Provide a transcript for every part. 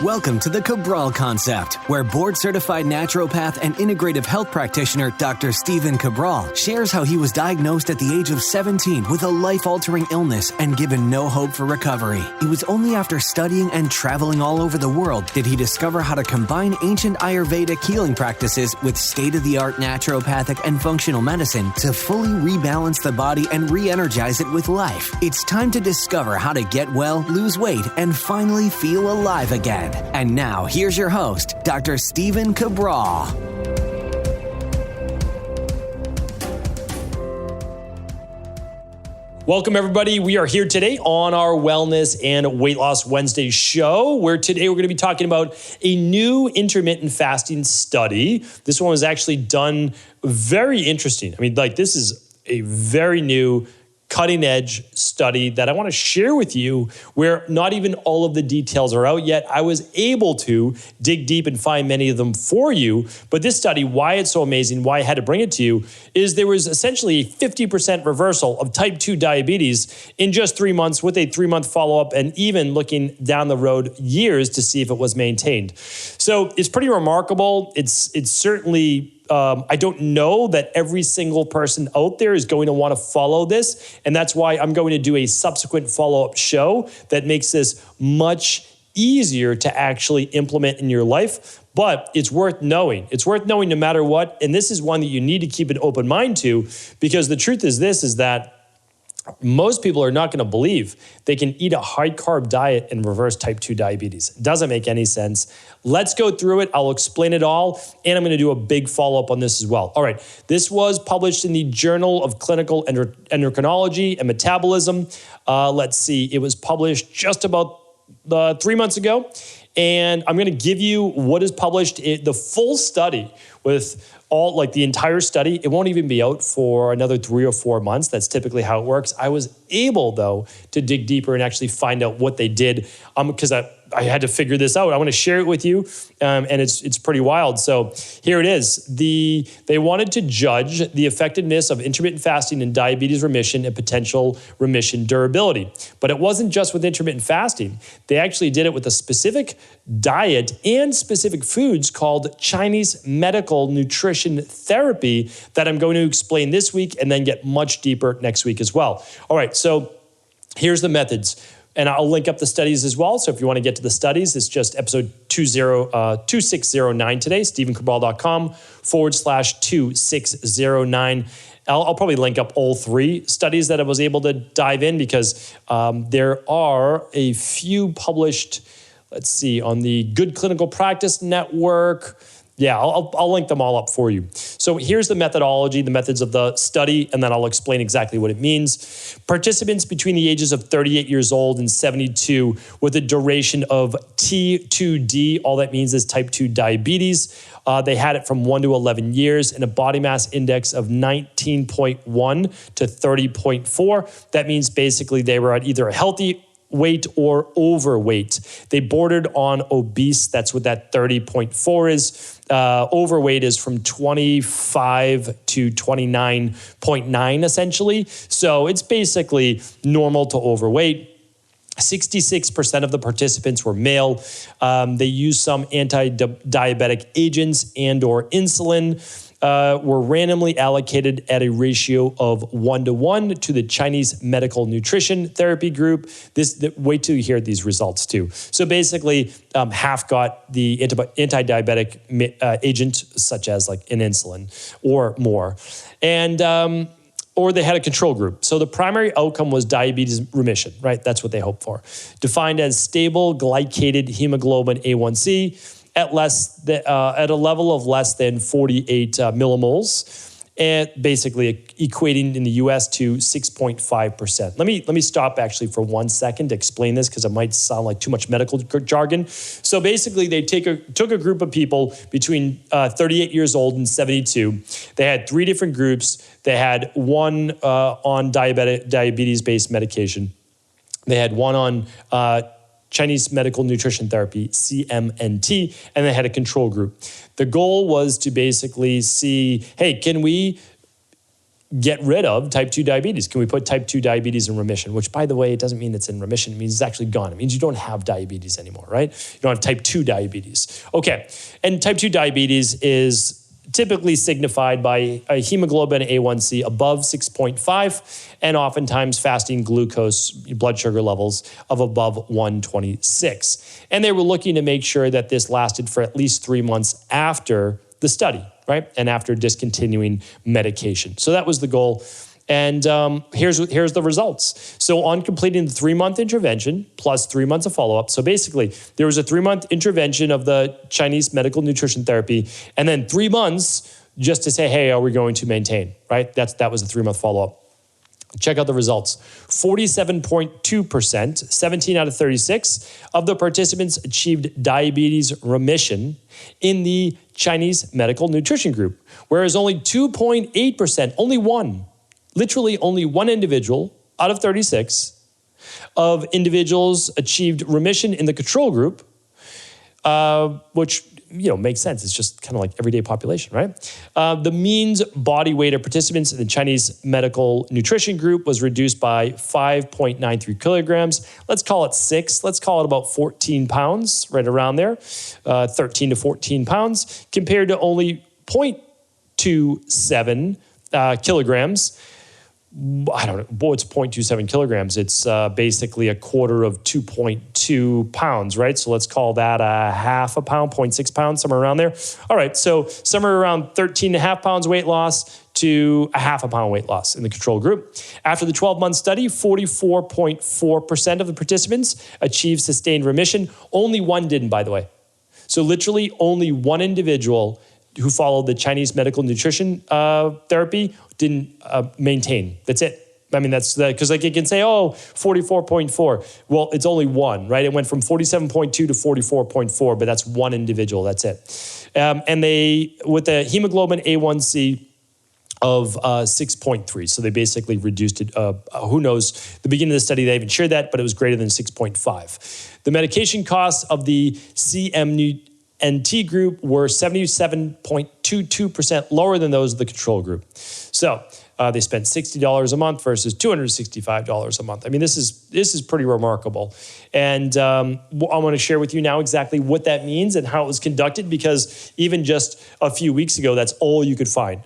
Welcome to the Cabral Concept, where board-certified naturopath and integrative health practitioner Dr. Stephen Cabral shares how he was diagnosed at the age of 17 with a life-altering illness and given no hope for recovery. It was only after studying and traveling all over the world did he discover how to combine ancient Ayurvedic healing practices with state-of-the-art naturopathic and functional medicine to fully rebalance the body and re-energize it with life. It's time to discover how to get well, lose weight, and finally feel alive again. And now, here's your host, Dr. Stephen Cabral. Welcome, everybody. We are here today on our Wellness and Weight Loss Wednesday show, where today we're going to be talking about a new intermittent fasting study. This one was actually done very interesting. I mean, this is a very new cutting edge study that I want to share with you, where not even all of the details are out yet. I was able to dig deep and find many of them for you. But this study, why it's so amazing, why I had to bring it to you, is there was essentially a 50% reversal of type 2 diabetes in just 3 months with a 3-month follow-up, and even looking down the road years to see if it was maintained. So it's pretty remarkable. It's certainly I don't know that every single person out there is going to want to follow this. And that's why I'm going to do a subsequent follow-up show that makes this much easier to actually implement in your life. But it's worth knowing. It's worth knowing no matter what. And this is one that you need to keep an open mind to, because the truth is this, is that most people are not going to believe they can eat a high-carb diet and reverse type 2 diabetes. It doesn't make any sense. Let's go through it. I'll explain it all, and I'm going to do a big follow-up on this as well. All right, this was published in the Journal of Clinical Endocrinology and Metabolism. Let's see, it was published just about 3 months ago, and I'm going to give you what is published, the full study with all, the entire study. It won't even be out for another 3 or 4 months. That's typically how it works. I was able, though, to dig deeper and actually find out what they did, because I had to figure this out. I want to share it with you, and it's pretty wild. So here it is. They wanted to judge the effectiveness of intermittent fasting in diabetes remission and potential remission durability. But it wasn't just with intermittent fasting. They actually did it with a specific diet and specific foods called Chinese medical nutrition therapy that I'm going to explain this week and then get much deeper next week as well. All right, so here's the methods. And I'll link up the studies as well. So if you want to get to the studies, it's just episode 2609 today, stephencabral.com/2609. I'll probably link up all 3 studies that I was able to dive in, because there are a few published, let's see, on the Good Clinical Practice Network. Yeah, I'll link them all up for you. So here's the methodology, the methods of the study, and then I'll explain exactly what it means. Participants between the ages of 38 years old and 72 with a duration of T2D, all that means is type 2 diabetes. They had it from 1 to 11 years and a body mass index of 19.1 to 30.4. That means basically they were at either a healthy weight or overweight. They bordered on obese. That's what that 30.4 is. Overweight is from 25 to 29.9, essentially. So it's basically normal to overweight. 66% of the participants were male. They used some anti-diabetic agents and or insulin. Were randomly allocated at a ratio of 1-to-1 to the Chinese medical nutrition therapy group. Wait till you hear these results too. So basically, half got the anti-diabetic agent, such as an insulin or more, and or they had a control group. So the primary outcome was diabetes remission, right? That's what they hope for. Defined as stable glycated hemoglobin A1C, at a level of less than 48 millimoles, and basically equating in the US to 6.5%. Let me stop actually for 1 second to explain this, because it might sound like too much medical jargon. So basically, they took a group of people between 38 years old and 72. They had 3 different groups. They had one on diabetes-based medication. They had one on Chinese medical nutrition therapy, CMNT, and they had a control group. The goal was to basically see, hey, can we get rid of type 2 diabetes? Can we put type 2 diabetes in remission? Which, by the way, it doesn't mean it's in remission. It means it's actually gone. It means you don't have diabetes anymore, right? You don't have type 2 diabetes. Okay, and type 2 diabetes is typically signified by a hemoglobin A1C above 6.5 and oftentimes fasting glucose blood sugar levels of above 126. And they were looking to make sure that this lasted for at least 3 months after the study, right? And after discontinuing medication. So that was the goal. And here's the results. So on completing the 3-month intervention plus 3 months of follow-up, so basically there was a 3-month intervention of the Chinese medical nutrition therapy, and then 3 months just to say, hey, are we going to maintain, right? That was a 3-month follow-up. Check out the results. 47.2%, 17 out of 36 of the participants achieved diabetes remission in the Chinese medical nutrition group, whereas only 2.8%, only one, literally only one individual out of 36 of individuals achieved remission in the control group, which makes sense. It's just kind of like everyday population, right? The means body weight of participants in the Chinese medical nutrition group was reduced by 5.93 kilograms. Let's call it 6. Let's call it about 14 pounds, right around there, 13 to 14 pounds, compared to only 0.27 kilograms. I don't know, what's 0.27 kilograms? It's basically a quarter of 2.2 pounds, right? So let's call that a half a pound, 0.6 pounds, somewhere around there. All right, so somewhere around 13 and a half pounds weight loss to a half a pound weight loss in the control group. After the 12-month study, 44.4% of the participants achieved sustained remission. Only one didn't, by the way. So literally only one individual who followed the Chinese medical nutrition therapy didn't maintain. That's it. I mean, that's because like you can say, 44.4. Well, it's only one, right? It went from 47.2 to 44.4, but that's one individual. That's it. And they, with the hemoglobin A1C of 6.3. So they basically reduced it. Who knows? The beginning of the study, they even shared that, but it was greater than 6.5. The medication costs of the CMNT group were 77.22% lower than those of the control group. So they spent $60 a month versus $265 a month. I mean, this is pretty remarkable. And I want to share with you now exactly what that means and how it was conducted, because even just a few weeks ago, that's all you could find.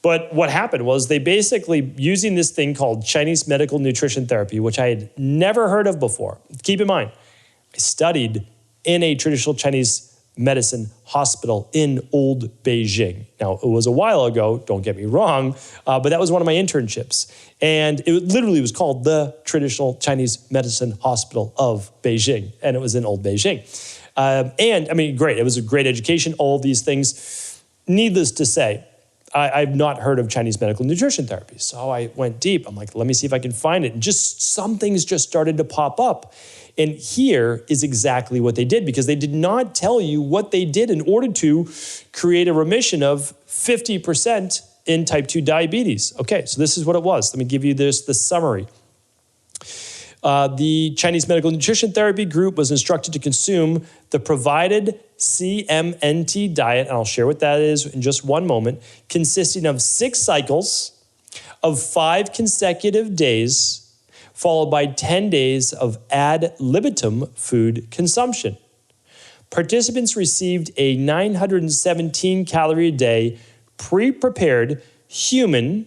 But what happened was they basically, using this thing called Chinese medical nutrition therapy, which I had never heard of before. Keep in mind, I studied in a traditional Chinese medicine hospital in old Beijing. Now, it was a while ago, don't get me wrong, but that was one of my internships. And it literally was called the traditional Chinese medicine hospital of Beijing, and it was in old Beijing. And I mean, great, it was a great education, all of these things. Needless to say, I've not heard of Chinese medical nutrition therapy. So I went deep. I'm like, let me see if I can find it. And just some things just started to pop up. And here is exactly what they did, because they did not tell you what they did in order to create a remission of 50% in type 2 diabetes. Okay, so this is what it was. Let me give you the summary. The Chinese medical nutrition therapy group was instructed to consume the provided CMNT diet, and I'll share what that is in just one moment, consisting of 6 cycles of 5 consecutive days, followed by 10 days of ad libitum food consumption. Participants received a 917 calorie a day pre-prepared human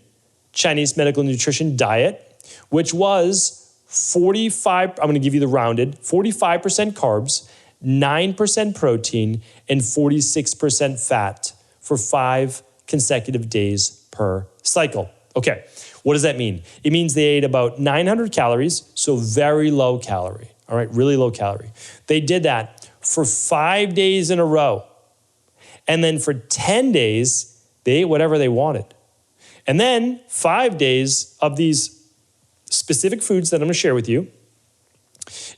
Chinese medical nutrition diet, which was 45, I'm going to give you the rounded, 45% carbs, 9% protein, and 46% fat for 5 consecutive days per cycle. Okay, what does that mean? It means they ate about 900 calories, so very low calorie, all right, really low calorie. They did that for 5 days in a row. And then for 10 days, they ate whatever they wanted. And then 5 days of these specific foods that I'm going to share with you.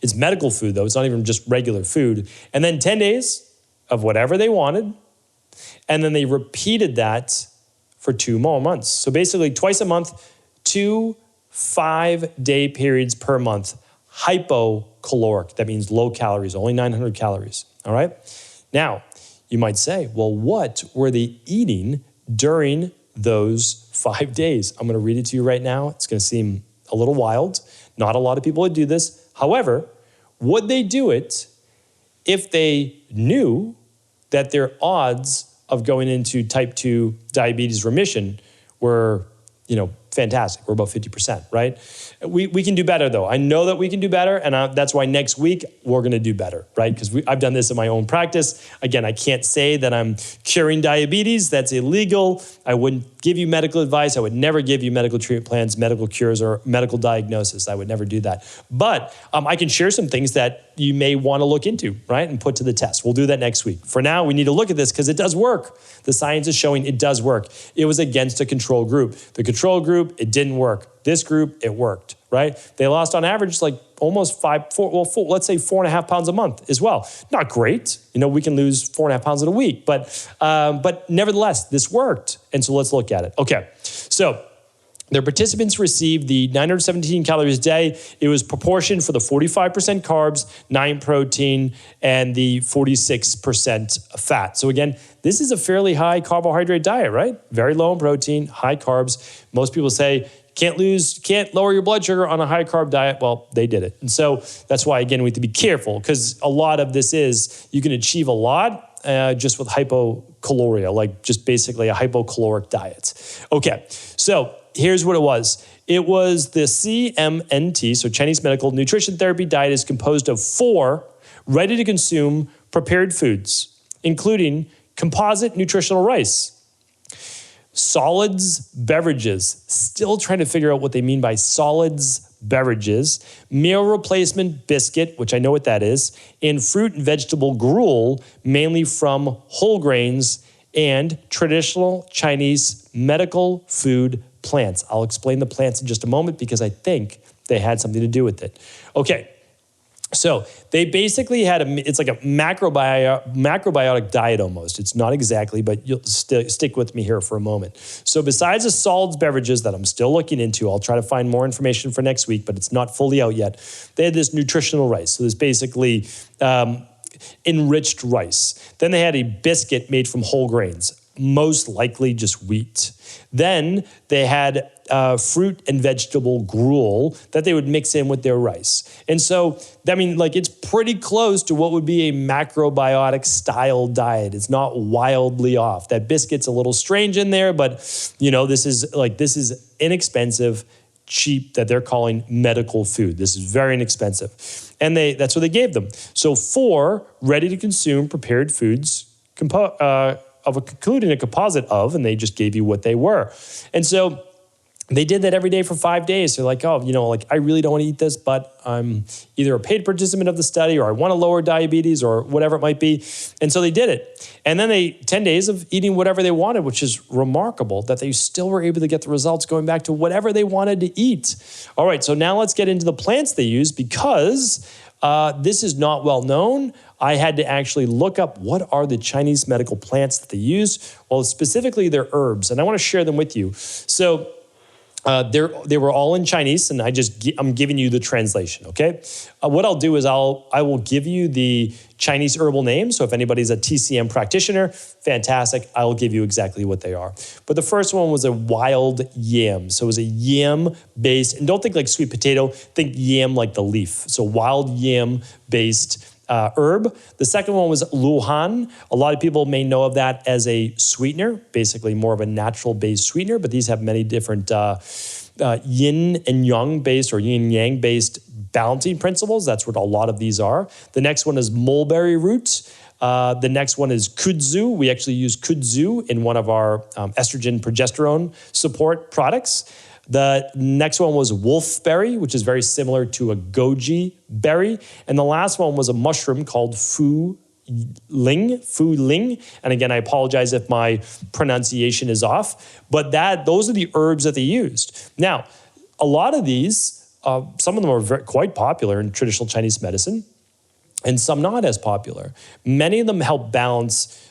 It's medical food, though. It's not even just regular food. And then 10 days of whatever they wanted. And then they repeated that for 2 more months. So basically twice a month, 2 5-day periods per month. Hypocaloric. That means low calories, only 900 calories. All right? Now, you might say, well, what were they eating during those 5 days. I'm going to read it to you right now. It's going to seem a little wild. Not a lot of people would do this. However, would they do it if they knew that their odds of going into type 2 diabetes remission were, fantastic? We're about 50%, right? We can do better though. I know that we can do better, and that's why next week we're gonna do better, right? Because I've done this in my own practice. Again, I can't say that I'm curing diabetes. That's illegal. I wouldn't give you medical advice. I would never give you medical treatment plans, medical cures, or medical diagnosis. I would never do that. But I can share some things that you may wanna look into, right? And put to the test. We'll do that next week. For now, we need to look at this because it does work. The science is showing it does work. It was against a control group. The control group, it didn't work. This group, it worked, right? They lost on average like almost let's say 4.5 pounds a month as well. Not great. We can lose 4.5 pounds in a week, but nevertheless, this worked. And so let's look at it. Okay, so their participants received the 917 calories a day. It was proportioned for the 45% carbs, 9 protein, and the 46% fat. So again, this is a fairly high carbohydrate diet, right? Very low in protein, high carbs. Most people say, can't lower your blood sugar on a high carb diet. Well, they did it. And so that's why, again, we have to be careful because a lot of this is, you can achieve a lot just with hypocaloria, like just basically a hypocaloric diet. Okay, so here's what it was. It was the CMNT, so Chinese Medical Nutrition Therapy diet, is composed of 4 ready-to-consume prepared foods, including composite nutritional rice, solids beverages, still trying to figure out what they mean by solids beverages, meal replacement biscuit, which I know what that is, and fruit and vegetable gruel, mainly from whole grains, and traditional Chinese medical food plants. I'll explain the plants in just a moment because I think they had something to do with it. Okay, so they basically had it's like a macrobiotic diet almost. It's not exactly, but you'll stick with me here for a moment. So besides the solids beverages that I'm still looking into, I'll try to find more information for next week, but it's not fully out yet. They had this nutritional rice. So there's basically enriched rice. Then they had a biscuit made from whole grains, most likely just wheat. Then they had fruit and vegetable gruel that they would mix in with their rice. And so, it's pretty close to what would be a macrobiotic style diet. It's not wildly off. That biscuit's a little strange in there, but this is inexpensive, cheap, that they're calling medical food. This is very inexpensive. And that's what they gave them. So 4 ready-to-consume prepared foods including a composite of, and they just gave you what they were. And so they did that every day for 5 days. They're like, I really don't want to eat this, but I'm either a paid participant of the study or I want to lower diabetes or whatever it might be. And so they did it. And then 10 days of eating whatever they wanted, which is remarkable that they still were able to get the results going back to whatever they wanted to eat. All right, so now let's get into the plants they use because this is not well known. I had to actually look up what are the Chinese medical plants that they use. Well, specifically they're herbs, and I want to share them with you. So they were all in Chinese, and I'm giving you the translation, okay? What I'll do is I will give you the Chinese herbal names. So if anybody's a TCM practitioner, fantastic. I'll give you exactly what they are. But the first one was a wild yam. So it was a yam-based, and don't think like sweet potato, think yam like the leaf. So wild yam-based herb. The second one was luhan. A lot of people may know of that as a sweetener, basically more of a natural-based sweetener, but these have many different yin and yang-based or yin-yang-based balancing principles. That's what a lot of these are. The next one is mulberry root. The next one is kudzu. We actually use kudzu in one of our estrogen progesterone support products. The next one was wolfberry, which is very similar to a goji berry. And the last one was a mushroom called fu ling. And again, I apologize if my pronunciation is off, but those are the herbs that they used. Now, a lot of these, some of them are quite popular in traditional Chinese medicine, and some not as popular. Many of them help balance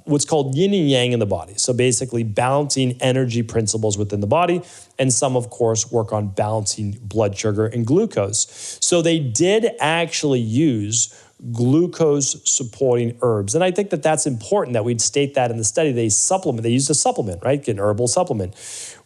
what's called yin and yang in the body. So basically balancing energy principles within the body. And some, of course, work on balancing blood sugar and glucose. So they did actually use glucose-supporting herbs. And I think that that's important that we'd state that in the study. They used a supplement, right? An herbal supplement.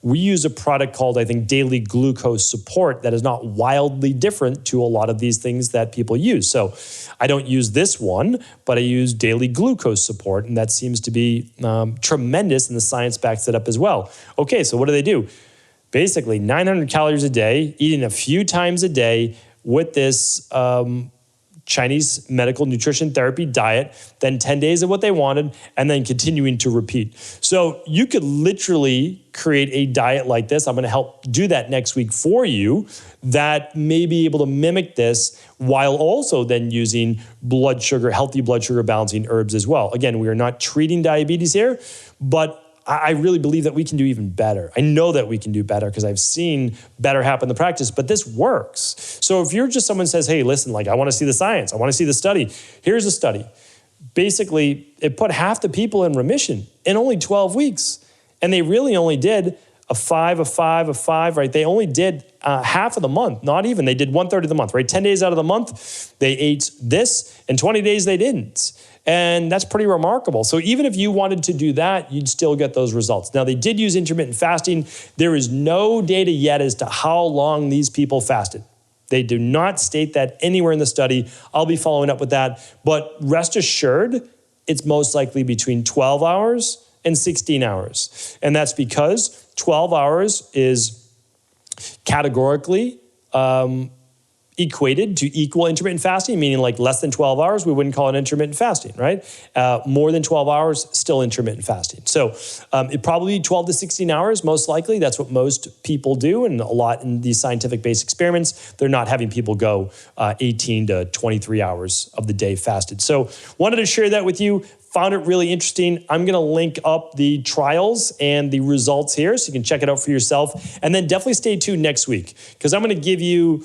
We use a product called, I think, Daily Glucose Support that is not wildly different to a lot of these things that people use. So I don't use this one, but I use Daily Glucose Support, and that seems to be tremendous, and the science backs it up as well. Okay, so what do they do? Basically, 900 calories a day, eating a few times a day with this Chinese medical nutrition therapy diet, then 10 days of what they wanted, and then continuing to repeat. So you could literally create a diet like this. I'm going to help do that next week for you that may be able to mimic this while also then using blood sugar, healthy blood sugar balancing herbs as well. Again, we are not treating diabetes here, but I really believe that we can do even better. I know that we can do better because I've seen better happen in the practice, but this works. So if you're just someone who says, hey, listen, I want to see the science, I want to see the study. Here's a study. Basically, it put half the people in remission in only 12 weeks. And they really only did a 5, right? They only did half of the month, not even. They did 1/3 of the month, right? 10 days out of the month, they ate this, and 20 days they didn't. And that's pretty remarkable. So even if you wanted to do that, you'd still get those results. Now, they did use intermittent fasting. There is no data yet as to how long these people fasted. They do not state that anywhere in the study. I'll be following up with that. But rest assured, it's most likely between 12 hours and 16 hours. And that's because 12 hours is categorically equated to equal intermittent fasting, meaning less than 12 hours, we wouldn't call it intermittent fasting, right? More than 12 hours, still intermittent fasting. So it probably 12 to 16 hours, most likely. That's what most people do. And a lot in these scientific-based experiments, they're not having people go 18 to 23 hours of the day fasted. So wanted to share that with you. Found it really interesting. I'm going to link up the trials and the results here so you can check it out for yourself. And then definitely stay tuned next week because I'm going to give you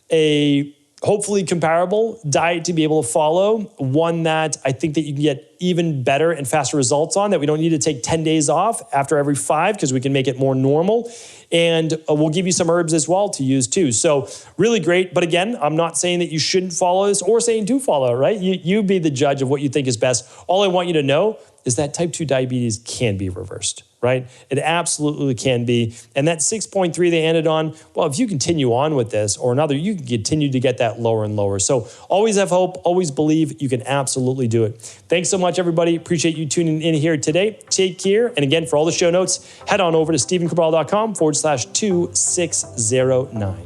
a hopefully comparable diet to be able to follow, one that I think that you can get even better and faster results on, that we don't need to take 10 days off after every 5 because we can make it more normal. And we'll give you some herbs as well to use too. So really great. But again, I'm not saying that you shouldn't follow this or saying do follow, right? You be the judge of what you think is best. All I want you to know is that type 2 diabetes can be reversed, right? It absolutely can be. And that 6.3 they ended on, well, if you continue on with this or another, you can continue to get that lower and lower. So always have hope, always believe you can absolutely do it. Thanks so much, everybody. Appreciate you tuning in here today. Take care. And again, for all the show notes, head on over to StephenCabral.com/2609.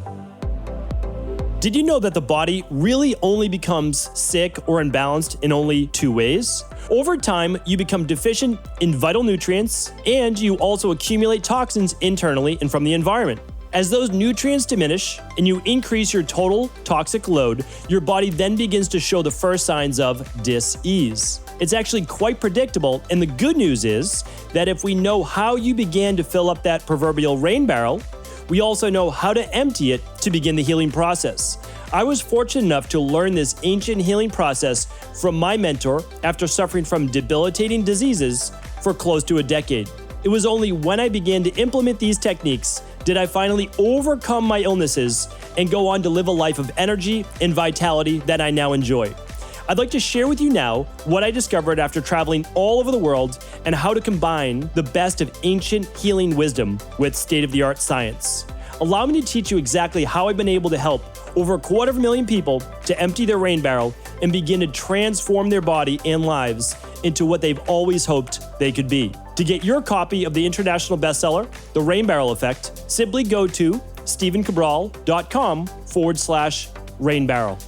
Did you know that the body really only becomes sick or imbalanced in only 2 ways? Over time, you become deficient in vital nutrients, and you also accumulate toxins internally and from the environment. As those nutrients diminish and you increase your total toxic load, your body then begins to show the first signs of dis-ease. It's actually quite predictable, and the good news is that if we know how you began to fill up that proverbial rain barrel, we also know how to empty it to begin the healing process. I was fortunate enough to learn this ancient healing process from my mentor after suffering from debilitating diseases for close to a decade. It was only when I began to implement these techniques did I finally overcome my illnesses and go on to live a life of energy and vitality that I now enjoy. I'd like to share with you now what I discovered after traveling all over the world and how to combine the best of ancient healing wisdom with state-of-the-art science. Allow me to teach you exactly how I've been able to help over 250,000 people to empty their rain barrel and begin to transform their body and lives into what they've always hoped they could be. To get your copy of the international bestseller, The Rain Barrel Effect, simply go to StephenCabral.com/rainbarrel.